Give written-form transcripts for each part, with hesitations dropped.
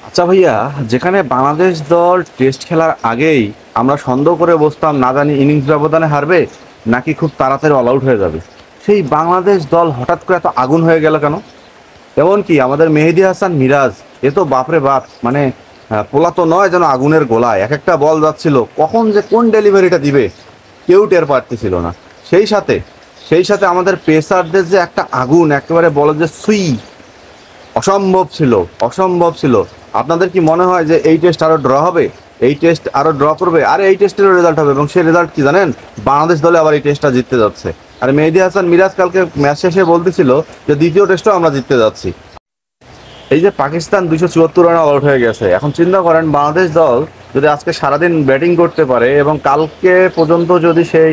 আচ্ছা ভাইয়া, যেখানে বাংলাদেশ দল টেস্ট খেলার আগেই আমরা সন্দেহ করে বসতাম না জানি ইনিংস ব্যবধানে হারবে নাকি খুব তাড়াতাড়ি অল আউট হয়ে যাবে, সেই বাংলাদেশ দল হঠাৎ করে এত আগুন হয়ে গেল কেন? এমনকি আমাদের মেহেদী হাসান মিরাজ, এ তো বাপরে বাপ, মানে পোলা তো নয় যেন আগুনের গোলায় এক একটা বল যাচ্ছিল, কখন যে কোন ডেলিভারিটা দিবে কেউ টের পারতেছিল না। সেই সাথে সেই সাথে আমাদের পেসারদের যে একটা আগুন, একেবারে বলে যে সুই, অসম্ভব ছিল, অসম্ভব ছিল। আপনাদের কি মনে হয় যে এই টেস্ট আরও ড্র হবে? এই টেস্ট আরও ড্র করবে? আরে এই টেস্টেরও রেজাল্ট হবে, এবং সেই রেজাল্ট কি জানেন? বাংলাদেশ দলে আবার এই টেস্টটা জিততে যাচ্ছে। আর মেহেদী হাসান মিরাজ কালকে ম্যাচ শেষে বলতেছিল যে দ্বিতীয় টেস্টও আমরা জিততে যাচ্ছি। এই যে পাকিস্তান 274 রানে আউট হয়ে গেছে, এখন চিন্তা করেন বাংলাদেশ দল যদি আজকে সারাদিন ব্যাটিং করতে পারে এবং কালকে পর্যন্ত যদি সেই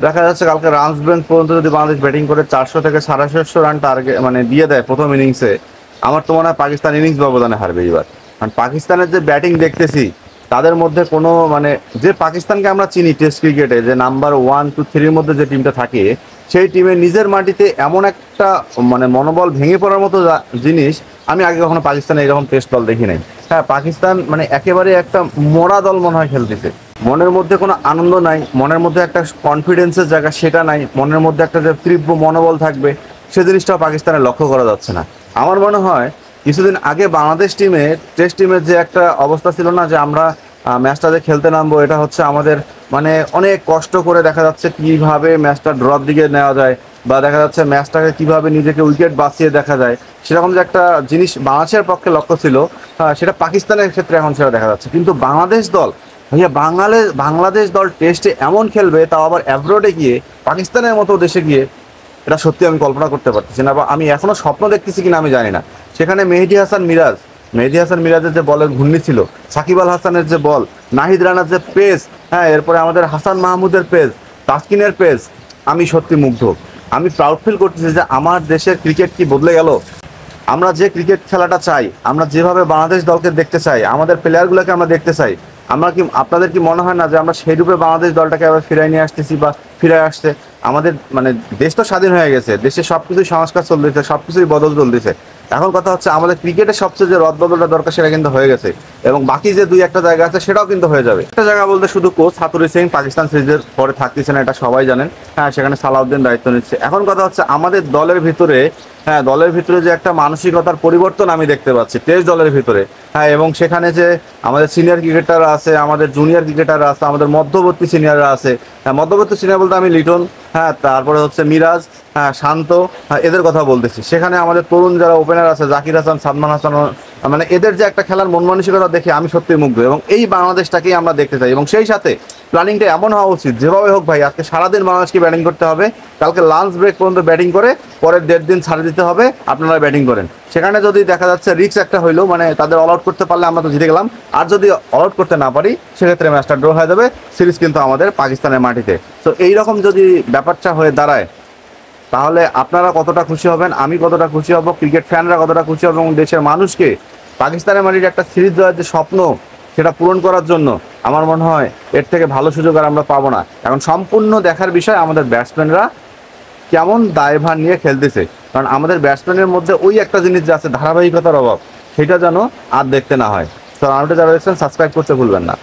দেখা যাচ্ছে কালকে রানস বেঞ্চ পর্যন্ত যদি বাংলাদেশ ব্যাটিং করে 400 থেকে 450 রান টার্গেট মানে দিয়ে দেয় প্রথম ইনিংসে, আমার তো মনে হয় পাকিস্তান ইনিংস ব্যবধানে হারবে এবার। কারণ পাকিস্তানের যে ব্যাটিং দেখতেছি, তাদের মধ্যে কোনো মানে, যে পাকিস্তানকে আমরা চিনি টেস্ট ক্রিকেটে যে নাম্বার 1, 2, 3-র মধ্যে যে টিমটা থাকে, সেই টিমে নিজের মাটিতে এমন একটা মানে মনোবল ভেঙে পড়ার মতো জিনিস আমি আগে কখনো পাকিস্তানে এরকম টেস্ট দল দেখি নাই। হ্যাঁ, পাকিস্তান মানে একেবারে একটা মরা দল মনে হয় খেলতেছে। মনের মধ্যে কোনো আনন্দ নাই, মনের মধ্যে একটা কনফিডেন্সের জায়গা সেটা নাই, মনের মধ্যে একটা যে তীব্র মনোবল থাকবে সে জিনিসটাও পাকিস্তানে লক্ষ্য করা যাচ্ছে না। আমার মনে হয় কিছুদিন আগে বাংলাদেশ টিমের টেস্ট টিমের যে একটা অবস্থা ছিল না, যে আমরা ম্যাচটা যে খেলতে নামবো, এটা হচ্ছে আমাদের মানে অনেক কষ্ট করে দেখা যাচ্ছে কিভাবে ম্যাচটা ড্রপ দিকে নেওয়া যায়, বা দেখা যাচ্ছে ম্যাচটাকে কিভাবে নিজেকে উইকেট বাঁচিয়ে দেখা যায়, সেরকম যে একটা জিনিস বাংলাদেশের পক্ষে লক্ষ্য ছিল, সেটা পাকিস্তানের ক্ষেত্রে এখন সেটা দেখা যাচ্ছে। কিন্তু বাংলাদেশ দল, ভাইয়া বাংলাদেশ দল টেস্টে এমন খেলবে, তাও আবার অ্যাব্রোডে গিয়ে, পাকিস্তানের মতো দেশে গিয়ে, এটা সত্যি আমি কল্পনা করতে পারতেছি না, বা আমি এখনও স্বপ্ন দেখতেছি কিনা আমি জানি না। সেখানে মেহেদী হাসান মিরাজের যে বলের ঘূর্ণি ছিল, সাকিব আল হাসানের যে বল, নাহিদ রানার যে পেস, হ্যাঁ, এরপরে আমাদের হাসান মাহমুদের পেস, তাসকিনের পেস, আমি সত্যি মুগ্ধ। আমি প্রাউড ফিল করতেছি যে আমার দেশের ক্রিকেট কি বদলে গেল। আমরা যে ক্রিকেট খেলাটা চাই, আমরা যেভাবে বাংলাদেশ দলকে দেখতে চাই, আমাদের প্লেয়ারগুলোকে আমরা দেখতে চাই, আমরা কি, আপনাদের কি মনে হয় না যে আমরা সেই রূপে বাংলাদেশ দলটাকে আবার ফিরাই নিয়ে আসতেছি বা ফিরে আসছে? আমাদের মানে দেশ তো স্বাধীন হয়ে গেছে, দেশে সব কিছুই সংস্কার চলতেছে, সব কিছুই বদল চলতেছে। এখন কথা হচ্ছে আমাদের ক্রিকেটের সবচেয়ে যে রদবদলটা দরকার সেটা কিন্তু হয়ে গেছে, এবং বাকি যে দুই একটা জায়গা আছে সেটাও কিন্তু হয়ে যাবে। একটা জায়গা বলতে শুধু কোচ হাতুড়ি সিং পাকিস্তান সিরিজের পরে থাকতেছে না, এটা সবাই জানেন। হ্যাঁ, সেখানে সালাউদ্দিন দায়িত্ব নিচ্ছে। এখন কথা হচ্ছে আমাদের দলের ভিতরে, হ্যাঁ, দলের ভিতরে যে একটা মানসিকতার পরিবর্তন আমি দেখতে পাচ্ছি টেস্ট দলের ভিতরে। হ্যাঁ, এবং সেখানে যে আমাদের সিনিয়র ক্রিকেটাররা আছে, আমাদের জুনিয়র ক্রিকেটাররা আছে, আমাদের মধ্যবর্তী সিনিয়ররা আছে। হ্যাঁ, মধ্যবর্তী সিনিয়র বলতে আমি লিটন, হ্যাঁ, তারপরে হচ্ছে মিরাজ, হ্যাঁ, শান্ত, হ্যাঁ, এদের কথা বলতেছি। সেখানে আমাদের তরুণ যারা ওপেনার আছে, জাকির হাসান, সাদমান হাসান, মানে এদের যে একটা খেলার মন মানসিকতা দেখে আমি সত্যি মুগ্ধ, এবং এই বাংলাদেশটাকেই আমরা দেখতে চাই। এবং সেই সাথে প্ল্যানিংটা এমন হওয়া উচিত যেভাবে হোক ভাই, আজকে সারাদিন বাংলাদেশকে ব্যাটিং করতে হবে, কালকে লাঞ্চ ব্রেক পর্যন্ত ব্যাটিং করে পরের 1.5 দিন ছাড়ে দিতে হবে, আপনারা ব্যাটিং করেন। সেখানে যদি দেখা যাচ্ছে রিস্ক একটা হইলো, মানে তাদের অল আউট করতে পারলে আমরা তো জিতে গেলাম, আর যদি অল আউট করতে না পারি সেক্ষেত্রে ম্যাচটা ড্র হয়ে যাবে, সিরিজ কিন্তু আমাদের পাকিস্তানের মাটিতে। তো এইরকম যদি ব্যাপারটা হয়ে দাঁড়ায়, তাহলে আপনারা কতটা খুশি হবেন, আমি কতটা খুশি হব, ক্রিকেট ফ্যানরা কতটা খুশি হবে, এবং দেশের মানুষকে পাকিস্তানের মাটিতে একটা সিরিজ দেওয়ার যে স্বপ্ন, সেটা পূরণ করার জন্য আমার মনে হয় এর থেকে ভালো সুযোগ আর আমরা পাবো না। এখন সম্পূর্ণ দেখার বিষয় আমাদের ব্যাটসম্যানরা কেমন দায়ভার নিয়ে খেলতেছে, কারণ আমাদের ব্যাটসম্যানের মধ্যে ওই একটা জিনিস যে আছে, ধারাবাহিকতার অভাব, সেটা যেন আর দেখতে না হয়। তো আমাদের যারা দেখছেন সাবস্ক্রাইব করতে ভুলবেন না।